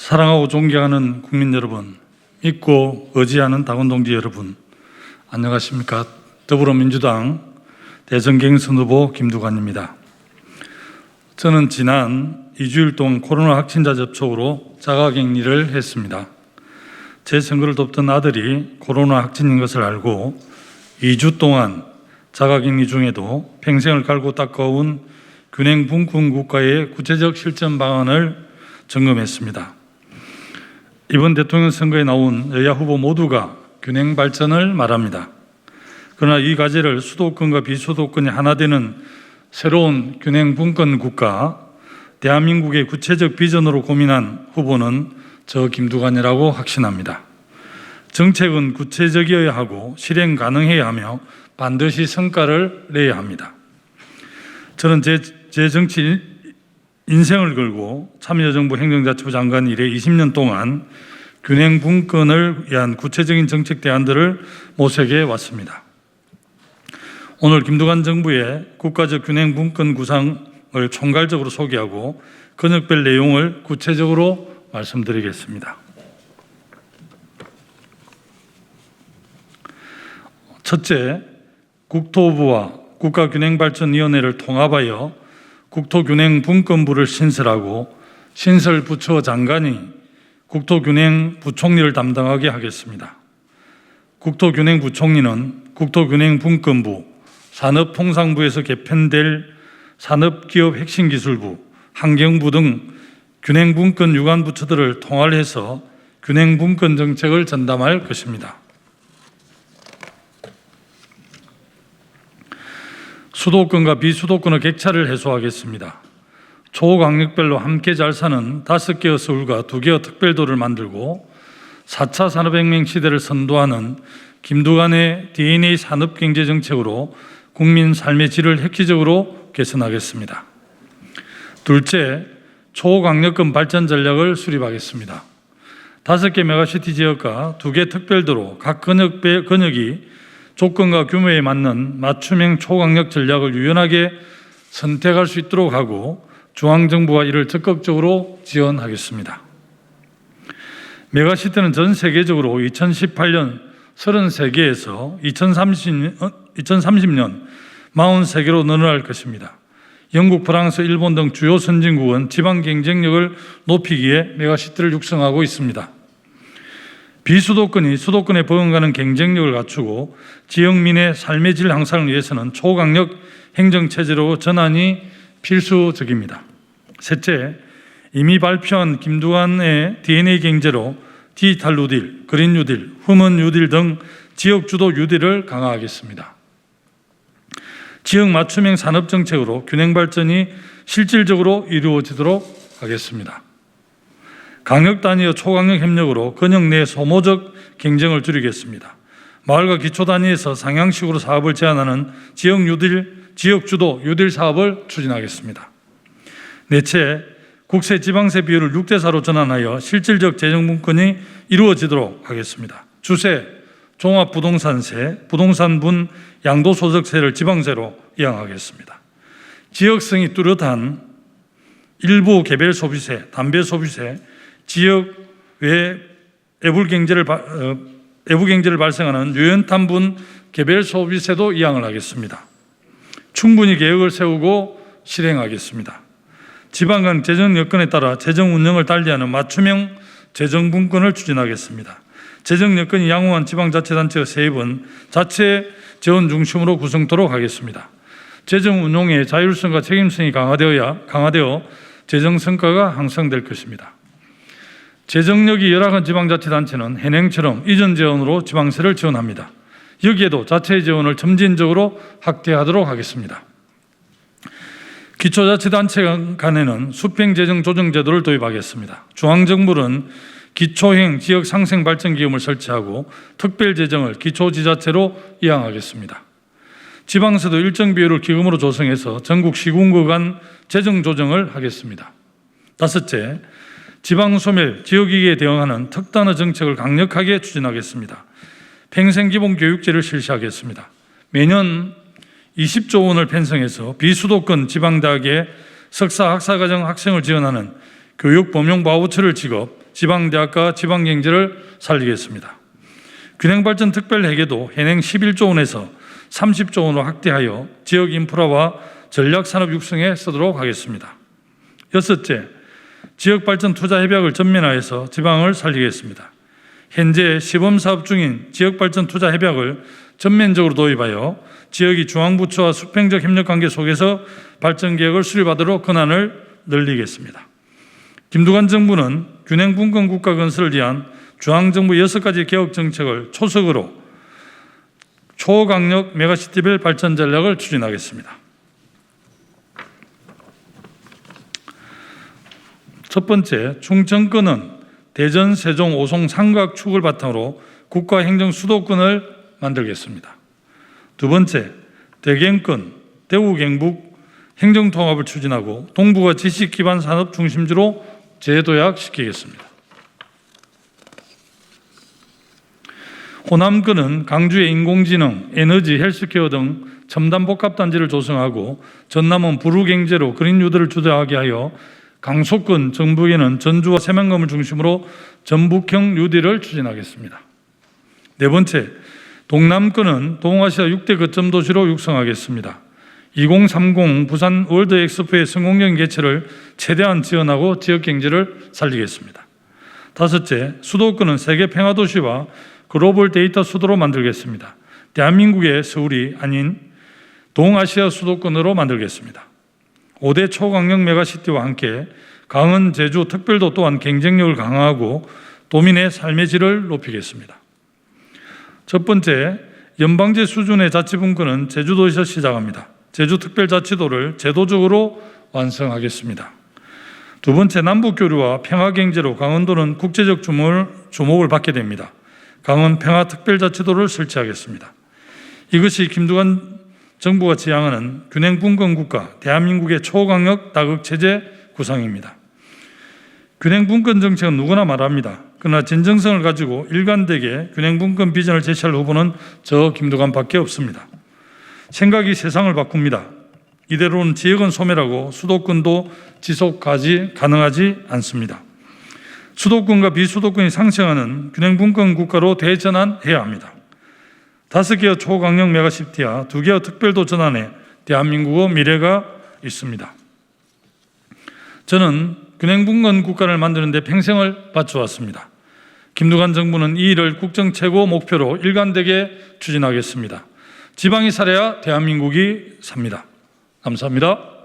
사랑하고 존경하는 국민 여러분, 믿고 의지하는 당원동지 여러분, 안녕하십니까? 더불어민주당 대선 경선 후보 김두관입니다. 저는 지난 2주일 동안 코로나 확진자 접촉으로 자가격리를 했습니다. 제 선거를 돕던 아들이 코로나 확진인 것을 알고 2주 동안 자가격리 중에도 평생을 갈고 닦아온 균형분권 국가의 구체적 실천 방안을 점검했습니다. 이번 대통령 선거에 나온 여야 후보 모두가 균형 발전을 말합니다. 그러나 이 과제를 수도권과 비수도권이 하나 되는 새로운 균형 분권 국가, 대한민국의 구체적 비전으로 고민한 후보는 저 김두관이라고 확신합니다. 정책은 구체적이어야 하고 실행 가능해야 하며 반드시 성과를 내야 합니다. 저는 제 정치 인생을 걸고 참여정부 행정자치부 장관 일에 20년 동안 균형 분권을 위한 구체적인 정책 대안들을 모색해 왔습니다. 오늘 김두관 정부의 국가적 균형 분권 구상을 총괄적으로 소개하고 근역별 내용을 구체적으로 말씀드리겠습니다. 첫째, 국토부와 국가균형발전위원회를 통합하여 국토균형분권부를 신설하고 신설부처 장관이 국토균형부총리를 담당하게 하겠습니다. 국토균형부총리는 국토균형분권부, 산업통상부에서 개편될 산업기업핵심기술부, 환경부 등 균형분권 유관 부처들을 통합해서 균형분권 정책을 전담할 것입니다. 수도권과 비수도권의 격차를 해소하겠습니다. 초강력별로 함께 잘 사는 5개의 서울과 2개의 특별도를 만들고 4차 산업혁명 시대를 선도하는 김두관의 DNA 산업경제정책으로 국민 삶의 질을 획기적으로 개선하겠습니다. 둘째, 초강력권 발전 전략을 수립하겠습니다. 5개 메가시티 지역과 2개 특별도로 각 근역이 조건과 규모에 맞는 맞춤형 초강력 전략을 유연하게 선택할 수 있도록 하고 중앙정부가 이를 적극적으로 지원하겠습니다. 메가시티는 전 세계적으로 2018년 33개에서 2030년 43개로 늘어날 것입니다. 영국, 프랑스, 일본 등 주요 선진국은 지방 경쟁력을 높이기 위해 메가시티를 육성하고 있습니다. 비수도권이 수도권에 버금가는 경쟁력을 갖추고 지역민의 삶의 질 향상을 위해서는 초강력 행정체제로 전환이 필수적입니다. 셋째, 이미 발표한 김두관의 DNA 경제로 디지털 뉴딜, 그린 뉴딜, 휴먼 뉴딜 등 지역 주도 뉴딜을 강화하겠습니다. 지역 맞춤형 산업정책으로 균형 발전이 실질적으로 이루어지도록 하겠습니다. 강력 단위의 초강력 협력으로 근역 내 소모적 경쟁을 줄이겠습니다. 마을과 기초 단위에서 상향식으로 사업을 제한하는 지역 뉴딜, 지역 주도 뉴딜 사업을 추진하겠습니다. 넷째, 국세 지방세 비율을 6대4로 전환하여 실질적 재정분권이 이루어지도록 하겠습니다. 주세, 종합부동산세, 부동산분 양도소득세를 지방세로 이양하겠습니다. 지역성이 뚜렷한 일부 개별 소비세, 담배 소비세, 지역 외 외부 경제를 발생하는 유연탄분 개별 소비세도 이양을 하겠습니다. 충분히 계획을 세우고 실행하겠습니다. 지방 간 재정 여건에 따라 재정 운영을 달리하는 맞춤형 재정 분권을 추진하겠습니다. 재정 여건이 양호한 지방자치단체의 세입은 자체 재원 중심으로 구성토록 하겠습니다. 재정 운용의 자율성과 책임성이 강화되어 재정 성과가 향상될 것입니다. 재정력이 열악한 지방자치단체는 현행처럼 이전 재원으로 지방세를 지원합니다. 여기에도 자체 재원을 점진적으로 확대하도록 하겠습니다. 기초자치단체 간에는 수평재정조정제도를 도입하겠습니다. 중앙정부는 기초형 지역상생발전기금을 설치하고 특별재정을 기초지자체로 이양하겠습니다. 지방세도 일정 비율을 기금으로 조성해서 전국 시군구 간 재정조정을 하겠습니다. 다섯째, 지방소멸, 지역위기에 대응하는 특단의 정책을 강력하게 추진하겠습니다. 평생기본교육제를 실시하겠습니다. 매년 20조 원을 편성해서 비수도권 지방대학의 석사 학사과정 학생을 지원하는 교육범용 바우처를 지급, 지방대학과 지방경제를 살리겠습니다. 균형발전 특별회계도 현행 11조 원에서 30조 원으로 확대하여 지역 인프라와 전략산업 육성에 쓰도록 하겠습니다. 여섯째, 지역발전 투자 협약을 전면화해서 지방을 살리겠습니다. 현재 시범사업 중인 지역발전 투자 협약을 전면적으로 도입하여 지역이 중앙부처와 수평적 협력관계 속에서 발전계획을 수립하도록 권한을 늘리겠습니다. 김두관 정부는 균형분권 국가 건설을 위한 중앙정부 6가지 개혁 정책을 초석으로 초강력 메가시티별 발전 전략을 추진하겠습니다. 첫 번째, 충청권은 대전, 세종, 오송, 삼각축을 바탕으로 국가 행정 수도권을 만들겠습니다. 두 번째, 대경권, 대구, 경북 행정통합을 추진하고 동부가 지식기반 산업 중심지로 재도약시키겠습니다. 호남권은 강주의 인공지능, 에너지, 헬스케어 등 첨단 복합단지를 조성하고 전남은 부루경제로 그린뉴딜을 주도하게 하여 강서권, 전북에는 전주와 세명금을 중심으로 전북형 뉴딜을 추진하겠습니다. 네 번째, 동남권은 동아시아 6대 거점 도시로 육성하겠습니다. 2030 부산 월드 엑스포의 성공적인 개최를 최대한 지원하고 지역 경제를 살리겠습니다. 다섯째, 수도권은 세계 평화도시와 글로벌 데이터 수도로 만들겠습니다. 대한민국의 서울이 아닌 동아시아 수도권으로 만들겠습니다. 5대 초강력 메가시티와 함께 강원, 제주, 특별도 또한 경쟁력을 강화하고 도민의 삶의 질을 높이겠습니다. 첫 번째, 연방제 수준의 자치분권은 제주도에서 시작합니다. 제주특별자치도를 제도적으로 완성하겠습니다. 두 번째, 남북교류와 평화경제로 강원도는 국제적 주목을 받게 됩니다. 강원 평화특별자치도를 설치하겠습니다. 이것이 김두관 정부가 지향하는 균형분권 국가, 대한민국의 초강력 다극체제 구상입니다. 균형분권 정책은 누구나 말합니다. 그러나 진정성을 가지고 일관되게 균형분권 비전을 제시할 후보는 저 김두관밖에 없습니다. 생각이 세상을 바꿉니다. 이대로는 지역은 소멸하고 수도권도 지속 가능하지 않습니다. 수도권과 비수도권이 상생하는 균형분권 국가로 대전환해야 합니다. 5개의 초강력 메가시티와 2개의 특별도 전환에 대한민국의 미래가 있습니다. 저는 균형분권 국가를 만드는 데 평생을 바쳐왔습니다. 김두관 정부는 이 일을 국정 최고 목표로 일관되게 추진하겠습니다. 지방이 살아야 대한민국이 삽니다. 감사합니다.